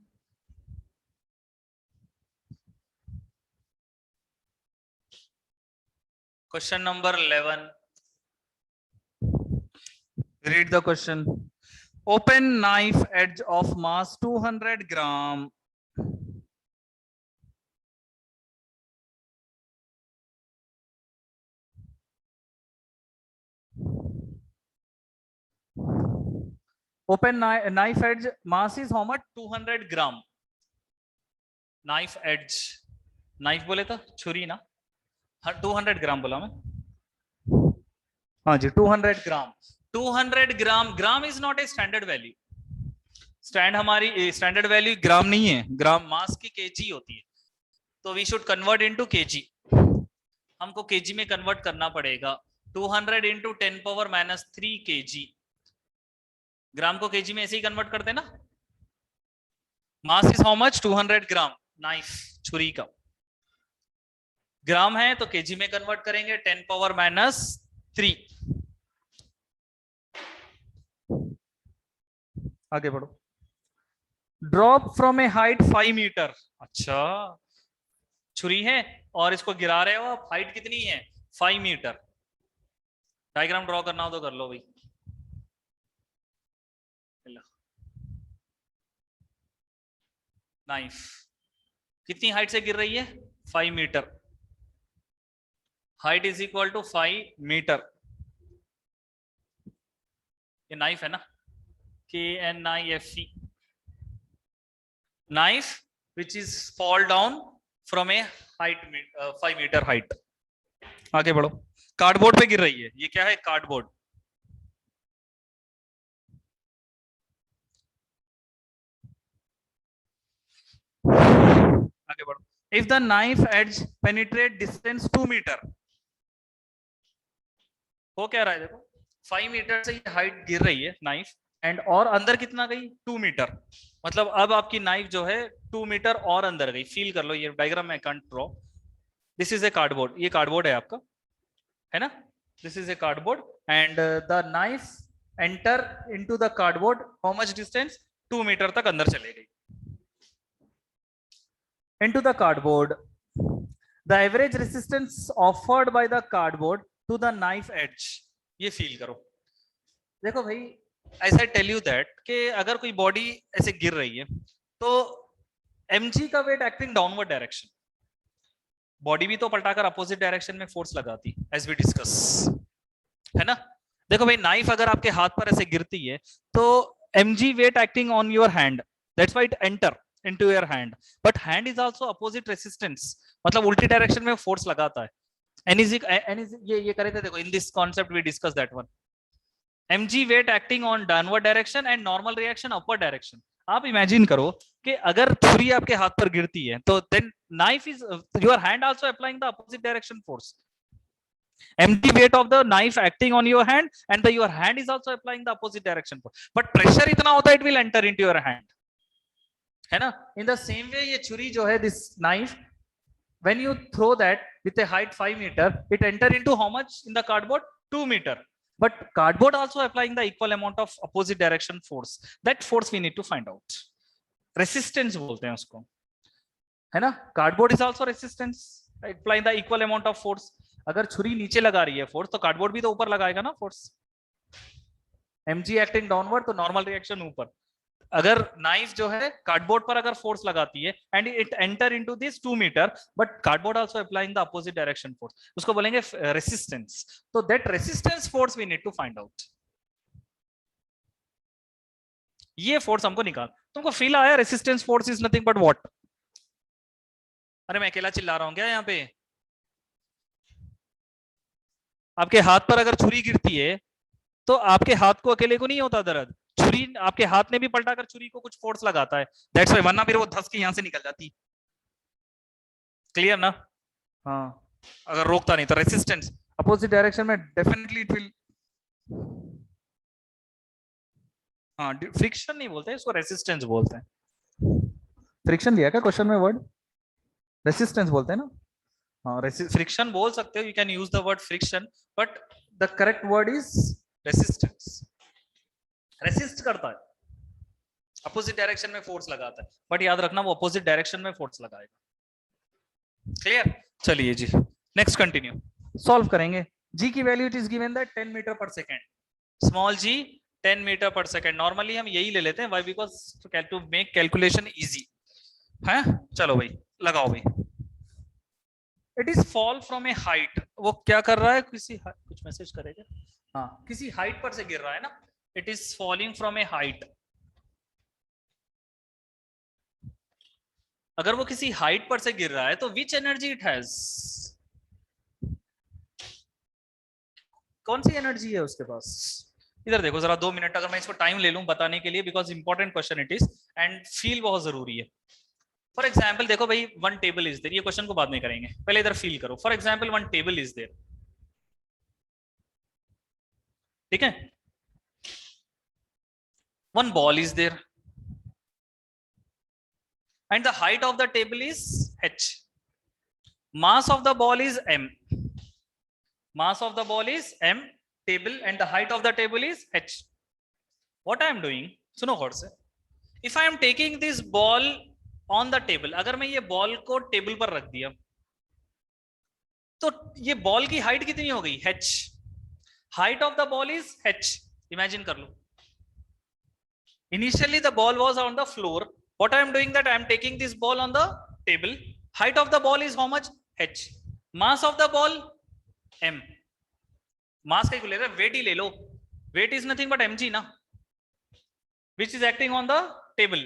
Question number 11. Read the question. Open knife edge of mass 200 gram. Open knife edge mass is how much? 200 gram. Knife edge. Knife बोले तो छुरी ना. हाँ 200 ग्राम बोला मैं. हाँ जी 200 gram. 200 gram. Gram is not a standard value. Standard value gram नहीं है. ग्राम मास की केजी होती है. तो we should convert into KG. हमको केजी में कन्वर्ट करना पड़ेगा. 200 इंटू 10 पावर -3 केजी. ग्राम को केजी में ऐसे ही कन्वर्ट करते ना. Mass is how much? 200 gram. Knife छुरी का ग्राम है तो केजी में कन्वर्ट करेंगे. 10 पावर -3. आगे बढ़ो. Drop from a height 5 meter. अच्छा छुरी है और इसको गिरा रहे हो आप. हाइट कितनी है? 5 मीटर. डायग्राम ड्रॉ करना हो तो कर लो भाई. नाइफ कितनी हाइट से गिर रही है? 5 meter. Height is equal to 5 meter. ये नाइफ है ना. KNIFE. Knife which is fall down from a height 5 meter height. आगे बढ़ो. कार्डबोर्ड पे गिर रही है. ये क्या है? कार्डबोर्ड. आगे बढ़ो. If the knife edge penetrate distance 2 meter. हो क्या रहा है? देखो 5 मीटर से ये हाइट गिर रही है नाइफ. एंड और अंदर कितना गई? 2 मीटर. मतलब अब आपकी नाइफ जो है 2 मीटर और अंदर गई. फील कर लो. ये डायग्राम में can't draw. This is a cardboard. ये कार्डबोर्ड है आपका, है ना. This is a cardboard and the knife enter into the cardboard. How much distance? 2 meter तक अंदर चले गई. into the cardboard. The average resistance offered by the cardboard to the knife edge. ये फील करो. देखो भाई, as I tell you that कि अगर कोई बॉडी ऐसे गिर रही है तो mg का weight acting downward direction. Body भी तो पलटाकर अपोजिट डायरेक्शन में फोर्स लगाती, एज वी डिस्कस, है ना. देखो भाई, नाइफ अगर आपके हाथ पर ऐसे गिरती है तो mg weight acting on your hand. That's why it enter into your hand, but hand is also opposite resistance. मतलब उल्टी डायरेक्शन में फोर्स लगाता है. ये करे थे. देखो in this concept we discussed that one. mg weight acting on downward direction and normal reaction upward direction. आप इमेजिन करो कि अगर छुरी आपके हाथ पर गिरती है तो then knife is your hand also applying the opposite direction force. mg weight of the knife acting on your hand and your hand is also applying the opposite direction force, but pressure इतना होता है it will enter into your hand, है ना. इन the same वे ये छुरी जो है, this knife, when you throw that with a height 5 meter, it enter into how much in the cardboard? 2 meter. But cardboard also applying the equal amount of opposite direction force. That force we need to find out. Resistance बोलते हैं उसको, है ना. Cardboard is also resistance applying the equal amount of force. अगर छुरी नीचे लगा रही है फोर्स तो कार्डबोर्ड भी तो ऊपर लगाएगा ना फोर्स. mg एक्टिंग डाउनवर्ड तो नॉर्मल रिएक्शन ऊपर. अगर नाइफ जो है कार्डबोर्ड पर अगर फोर्स लगाती है and it enter into this 2 meter, but cardboard also applying the opposite direction force, उसको बोलेंगे रेसिस्टेंस. तो that resistance force we need to find out. ये फोर्स हमको निकाल. तुमको फील आया resistance force is nothing but what? अरे मैं अकेला चिल्ला रहा हूं क्या यहाँ पे? आपके हाथ पर अगर छुरी गिरती है तो आपके हाथ को अकेले को नहीं होता दर्द. छुरी आपके हाथ में भी पलटाकर छुरी को कुछ फोर्स लगाता है. दैट्स व्हाई, वरना फिर वो धस के यहां से निकल जाती. क्लियर ना? हाँ, अगर रोकता नहीं तो रेसिस्टेंस अपोजिट डायरेक्शन में डेफिनेटली इट विल. हाँ, फ्रिक्शन नहीं बोलते इसको, रेसिस्टेंस बोलते हैं. फ्रिक्शन दिया क्या क्वेश्चन में वर्ड? रेसिस्टेंस बोलते हैं ना. हाँ, फ्रिक्शन बोल सकते हो. You can use the word friction, but the correct word is resistance. Resist करता है अपोजिट डायरेक्शन में फोर्स लगाता है, बट याद रखना वो अपोजिट डायरेक्शन में फोर्स लगाएगा। क्लियर? चलिए जी नेक्स्ट कंटिन्यू सॉल्व करेंगे। जी की value it is given that 10 metre पर सेकेंड, स्मॉल जी 10 मीटर पर सेकेंड। नॉर्मली हम यही ले लेते हैं, why? Because to make calculation easy है। चलो भाई लगाओ भाई। It is fall from a height, वो क्या कर रहा है, कुछ मैसेज करेगा, हाँ किसी हाइट पर से गिर रहा है ना। It is falling from a height. अगर वो किसी हाइट पर से गिर रहा है तो विच एनर्जी इट हैज, कौन सी एनर्जी है उसके पास? इधर देखो जरा 2 मिनट, अगर मैं इसको टाइम ले लूं बताने के लिए, because important question it is and feel बहुत जरूरी है। फॉर एग्जाम्पल देखो भाई, वन टेबल इज देयर, ये क्वेश्चन को बाद में करेंगे, पहले इधर फील करो। For example one table is there, ठीक है, one ball is there and the height of the table is h, mass of the ball is m, mass of the ball is m, table and the height of the table is h. What I am doing, सुनो गौर से, if I am taking this ball on the table, अगर मैं ये ball को table पर रख दिया तो ये बॉल की हाइट कितनी हो गई, h, height of the ball is h, imagine कर लो। Initially the ball was on the floor, what I am doing that I am taking this ball on the table, height of the ball is how much, h, mass of the ball m, mass का ले रहे, weight ही ले लो, weight is nothing but mg ना, which is acting on the table,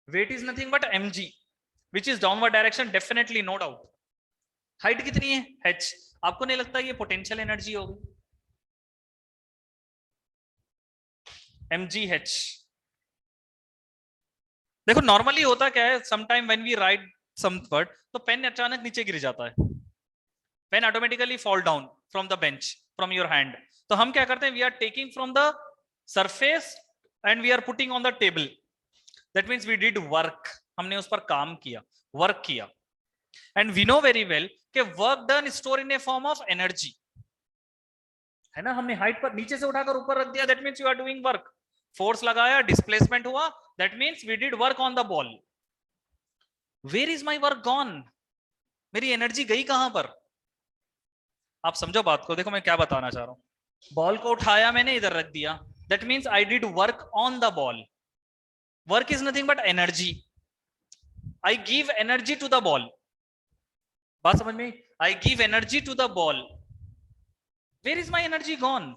weight is nothing but mg which is downward direction, definitely no doubt। height कितनी है, h, आपको नहीं लगता ये पोटेंशियल एनर्जी होगी, mgh। देखो नॉर्मली होता क्या है, sometime when we write some word तो पेन अचानक नीचे गिर जाता है, pen automatically fall down from the bench, from your hand. तो हम क्या करते हैं, we are taking from the surface and we are putting on the table, that means we did work, हमने उस पर काम किया, वर्क किया। And we know very well कि work done store in A form of energy, है ना। हमने हाइट पर नीचे से उठाकर ऊपर रख दिया, that means you are doing work, force लगाया, डिस्प्लेसमेंट हुआ, that means we did work on the ball. Where is my work gone, मेरी एनर्जी गई कहां पर? आप समझो बात को, देखो मैं क्या बताना चाह रहा हूं। बॉल को उठाया मैंने, इधर रख दिया, that means I did work on the ball. Work is nothing but energy, I give energy to the ball, बात समझ में? I give energy to the ball, where is my energy gone?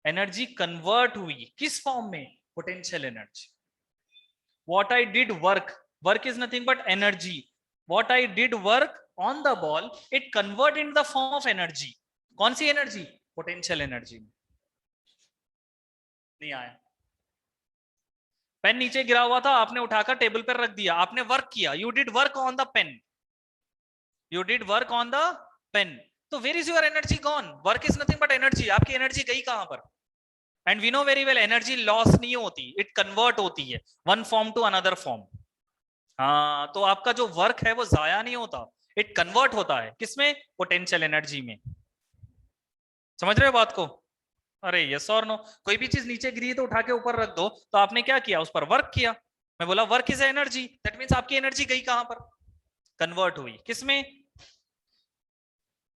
Energy convert हुई किस form में, potential energy. What I did work, work is nothing but energy, what I did work on the ball, it convert in the form of energy. कौन सी energy, potential energy. नहीं आया, pen नीचे गिरा हुआ था, आपने उठाकर टेबल पर रख दिया, आपने वर्क किया, you did work on the pen, you did work on the pen. तो where is your energy gone? Work is nothing but energy, आपकी एनर्जी गई कहां पर? And we know very well energy loss नहीं होती, it convert होती है one form to another form. हाँ, तो आपका जो वर्क है वो जाया नहीं होता, इट कन्वर्ट होता है किसमें, पोटेंशियल एनर्जी में। समझ रहे हो बात को? अरे यस और नो, कोई भी चीज नीचे गिरी तो उठा के ऊपर रख दो, तो आपने क्या किया, उस पर वर्क किया। मैं बोला work is energy, that means आपकी एनर्जी गई कहां पर, कन्वर्ट हुई किसमें,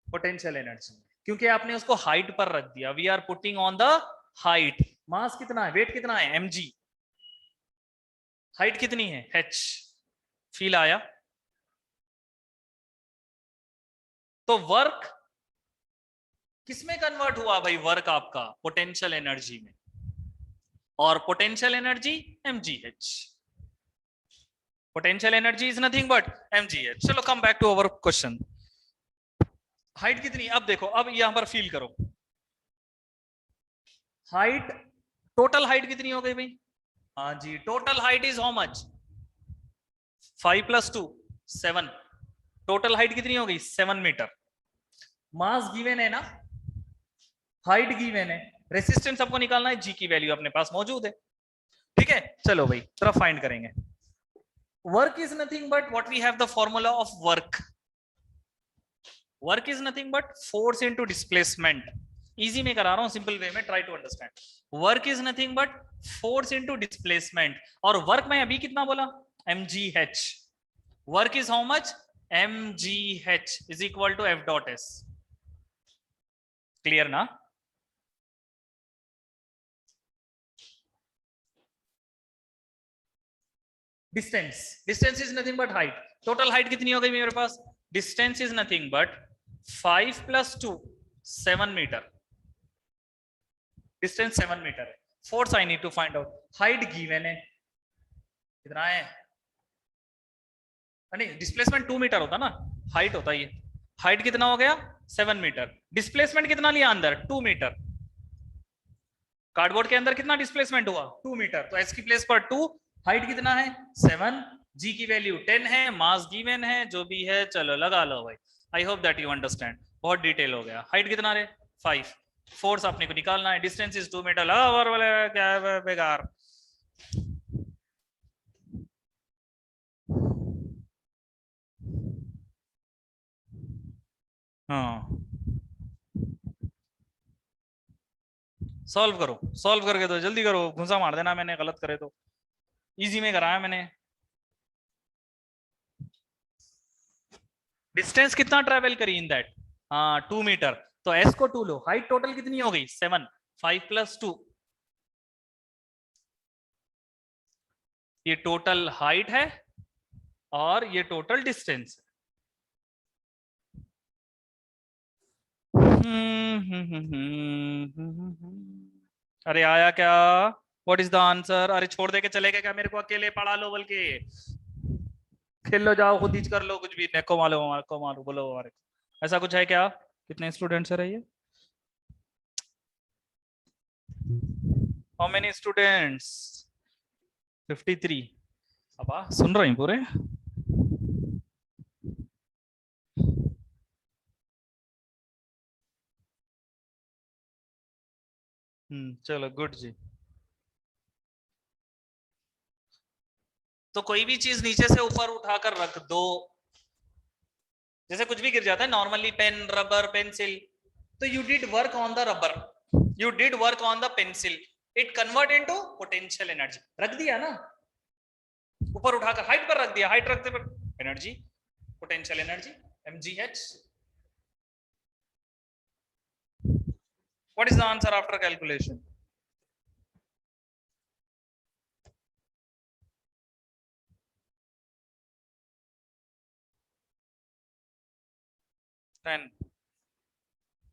पोटेंशियल एनर्जी, क्योंकि आपने उसको हाइट पर रख दिया। We are putting on the height, mass कितना है, वेट कितना है, mg, हाइट कितनी है, h। फील आया? तो वर्क किसमें कन्वर्ट हुआ भाई, वर्क आपका पोटेंशियल एनर्जी में, और potential energy mgh, potential energy is nothing but mgh। चलो come back to our question, height कितनी, अब देखो, अब यहां पर फील करो, हाइट, टोटल हाइट कितनी हो गई भाई, हाँ जी, total height is how much, 5 + 2 7, total height कितनी हो गई, 7 मीटर। मास गिवन है ना, हाइट गिवन है, रेसिस्टेंस आपको निकालना है, जी की वैल्यू अपने पास मौजूद है, ठीक है। चलो भाई तरफ फाइंड करेंगे। Work is nothing but what we have the formula of work, work is nothing but force into displacement, easy में करा रहा हूं, सिंपल वे में, try to understand. Work is nothing but force into displacement. और work में अभी कितना बोला, mgh. Work is how much, mgh is equal to f dot s. Clear ना? Distance is nothing but height. Total height कितनी हो गई मेरे पास, distance is nothing but 5 + 2 7 metre. Distance 7 metre है. Force I need to find out. Height given है, कितना है, नहीं डिस्प्लेसमेंट 2 मीटर होता ना, हाइट होता ये. हाइट कितना हो गया 7 मीटर. डिस्प्लेसमेंट कितना लिया अंदर 2 मीटर. कार्डबोर्ड के अंदर कितना डिस्प्लेसमेंट हुआ 2 मीटर. तो एस की प्लेस पर 2, हाइट कितना है 7, जी की वैल्यू 10 है, मास गिवन है, जो भी है चलो लगा लो भाई. आई होप दैट यू अंडरस्टैंड. बहुत डिटेल हो गया. हाइट कितना रे 5. फोर्स अपने को निकालना है, डिस्टेंस इज 2 मीटर. क्या है बेकार. हाँ सॉल्व करो, सॉल्व करके दो, जल्दी करो, घुसा मार देना मैंने गलत करे तो. इजी में कराया मैंने. डिस्टेंस कितना ट्रेवल करी इन दैट, हाँ 2 मीटर. तो एस को 2 लो. हाइट टोटल कितनी हो गई 7, 5 + 2. ये टोटल हाइट है और ये टोटल डिस्टेंस. अरे आया क्या, व्हाट इज द आंसर. अरे छोड़ दे के चले गए क्या मेरे को, अकेले पढ़ा लो, बल्कि खेल लो, जाओ खुद ही कर लो कुछ भी. neko मालो, हमारे को मारो, बोलो हमारे को. ऐसा कुछ है क्या. कितने स्टूडेंट्स है रही है, हाउ मेनी स्टूडेंट्स, 53. अब सुन रहे हैं पूरे. चलो गुड जी. तो कोई भी चीज नीचे से ऊपर उठाकर रख दो, जैसे कुछ भी गिर जाता है नॉर्मली, पेन, रबर, पेंसिल. तो you did work on the rubber, you did work on the pencil, it convert into potential energy. रख दिया ना, ऊपर उठाकर हाइट पर रख दिया, हाइट रखते पर energy, potential energy, mgh. What is the answer after calculation. Ten.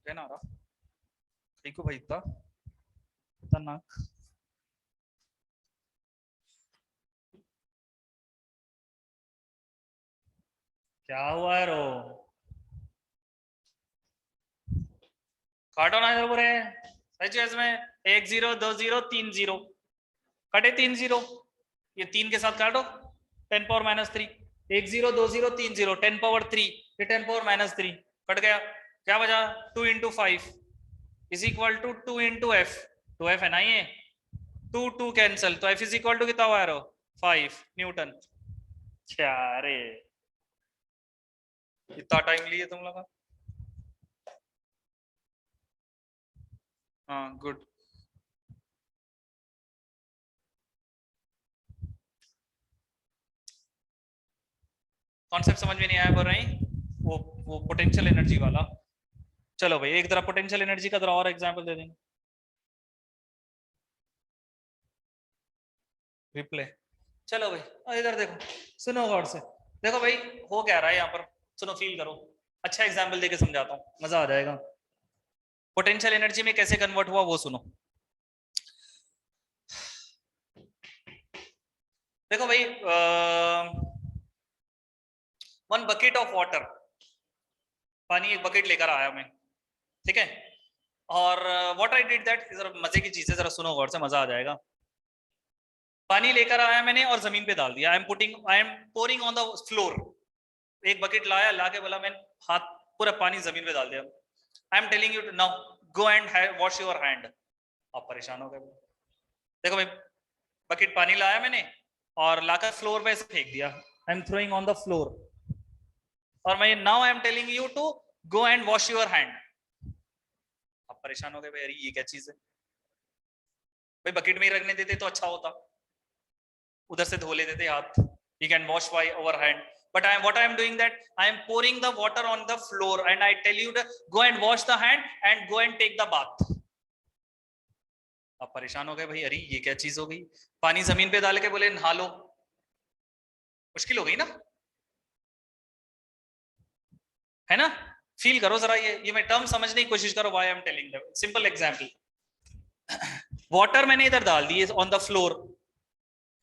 Ten आ रहा ठीक हो भाई, इतना खतरनाक. क्या हुआ है रो, काटो ना इधर पूरे सच में. 1 0 2 0 3 0 कटे, 3 0, ये 3 के साथ काटो, 10⁻³ 1 0 2 0 3 0 10⁻³ ये 10⁻³ कट गया. क्या बचा 2 × 5 is equal to 2 × f. 2f है ना ये, 2 2 कैंसिल, तो f इज इक्वल टू कितना हुआ 5 न्यूटन. क्या रे इतना टाइम लिए तुम लोग. हाँ गुड. कॉन्सेप्ट समझ में नहीं आया बोल रही, वो पोटेंशियल एनर्जी वाला. चलो भाई एक तरह पोटेंशियल एनर्जी का तरह और एग्जांपल दे देंगे. रिप्ले. चलो भाई इधर देखो, सुनो गौर से. देखो भाई हो क्या रहा है यहाँ पर, सुनो फील करो. अच्छा एग्जांपल देके समझाता हूँ, मजा आ जाएगा. पोटेंशियल एनर्जी में कैसे कन्वर्ट हुआ वो सुनो. देखो भाई 1 बकेट ऑफ वाटर, पानी एक बकेट लेकर आया मैं, ठीक है. और व्हाट आई डिड दैट, जरा मजे की चीज है, जरा सुनो गौर से, मजा आ जाएगा. पानी लेकर आया मैंने और जमीन पे डाल दिया. I M pouring on the floor. एक बकेट लाया, लाके बोला मैं हाथ पूरा पानी जमीन पे डाल दिया. I am telling you now go and wash your hand. आप परेशान हो गए. देखो भाई बकेट पानी लाया मैंने और लाकर फ्लोर पे फेंक दिया. I am throwing on the floor. और मैं now I am telling you to go and wash your hand. आप आप परेशान हो गए भाई, अरे ये क्या चीज है भाई, बकेट में ही रखने देते तो अच्छा होता, उधर से धो लेते थे हाथ, you can wash by overhand, but what I am doing that I am pouring the water on the floor and I tell you to go and wash the hand and go and take the bath. आप परेशान हो गए भाई, अरे ये क्या चीज हो गई, पानी जमीन पे डाल के बोले नहा लो, मुश्किल हो गई ना, है ना? फील करो जरा, ये मैं टर्म समझने की कोशिश करो, why I am telling that. Simple example, water मैंने इधर डाल दी on the floor,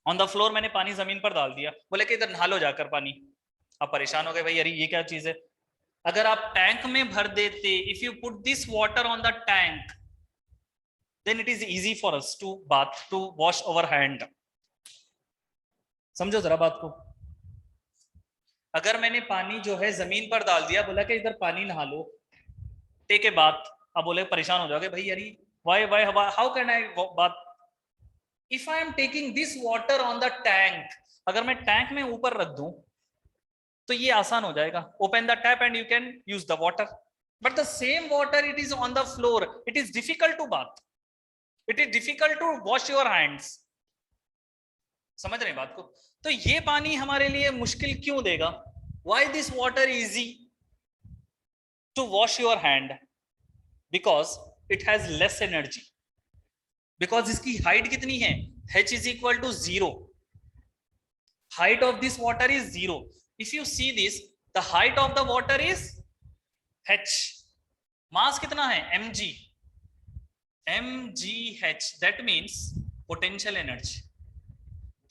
on the floor मैंने पानी जमीन पर डाल दिया, बोले कि इधर नहा लो जाकर पानी। आप परेशान हो गए भाई, अरे ये क्या चीज है। अगर आप टैंक में भर देते, if you put this water on the tank, then it is easy for us to bath, to wash our hand. समझो जरा बात को। अगर मैंने पानी जो है जमीन पर डाल दिया, बोला कि इधर पानी नहा लो, टेक ए बाथ, अब बोले परेशान हो जाओगे भाई, यार why how can I bath, if I am taking this water on the tank, अगर मैं टैंक में ऊपर रख दूं तो ये आसान हो जाएगा, open the tap and you can use the water, but the same water it is on the floor, it is difficult to bath, it is difficult to wash your hands. समझ रहे हैं बात को? तो ये पानी हमारे लिए मुश्किल क्यों देगा? Why this water easy to wash your hand? Because it has less energy. Because इसकी height कितनी है? H is equal to 0. Height of this water is 0. If you see this, the height of the water is H. Mass कितना है? mg. mgh. That means potential energy.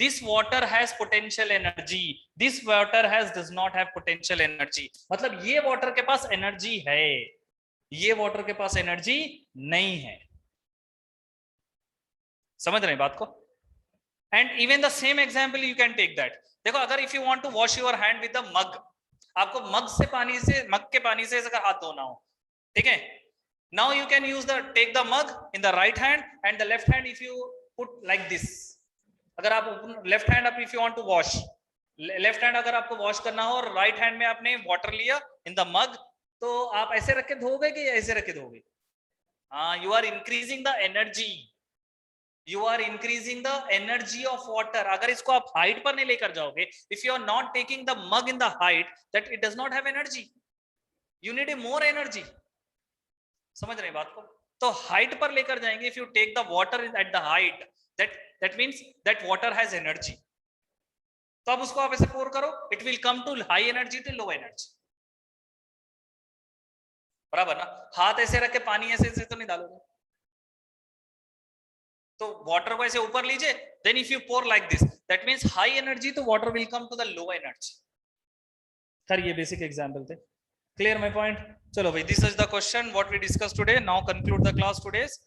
This water has potential energy. This water does not have potential energy. मतलब ये water के पास energy है, ये water के पास energy नहीं है। समझ रहे हैं बात को? And even the same example you can take that. देखो, अगर if you want to wash your hand with the mug, आपको मग के पानी से अगर हाथ धोना हो, ठीक है, now you can use the take the mug in the right hand and the left hand if you put like this. अगर आप left hand if you want to wash, left hand अगर आपको वॉश करना हो और right hand में आपने water लिया इन द मग, तो आप ऐसे रख के धोगे कि ऐसे रख के धोगे? हाँ, you are increasing the energy, you are increasing the energy of water. अगर इसको आप हाइट पर नहीं लेकर जाओगे, if you are not taking the mug in the height, that it does not have energy, you need a more energy. समझ रहे हैं बात को? तो हाइट पर लेकर जाएंगे, if you take the water at the height, that means that water has energy. तो अब उसको आप ऐसे पोर करो, it will come to high energy to low energy. बराबर ना? हाथ ऐसे रख के पानी ऐसे तो नहीं डालोगे, तो वाटर को ऐसे ऊपर लीजिए, then if you pour like this, that means high energy, तो water will come to the low energy. Sir ये बेसिक एग्जांपल थे, clear my point? चलो भाई, this is the question what we discussed today. Now conclude the class today's.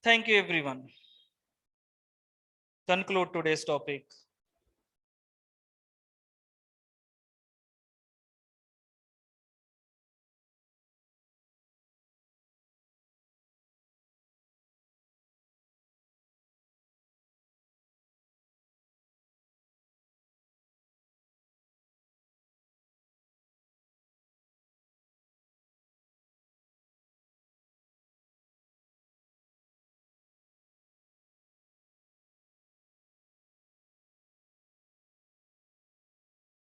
Thank you everyone. Conclude today's topic.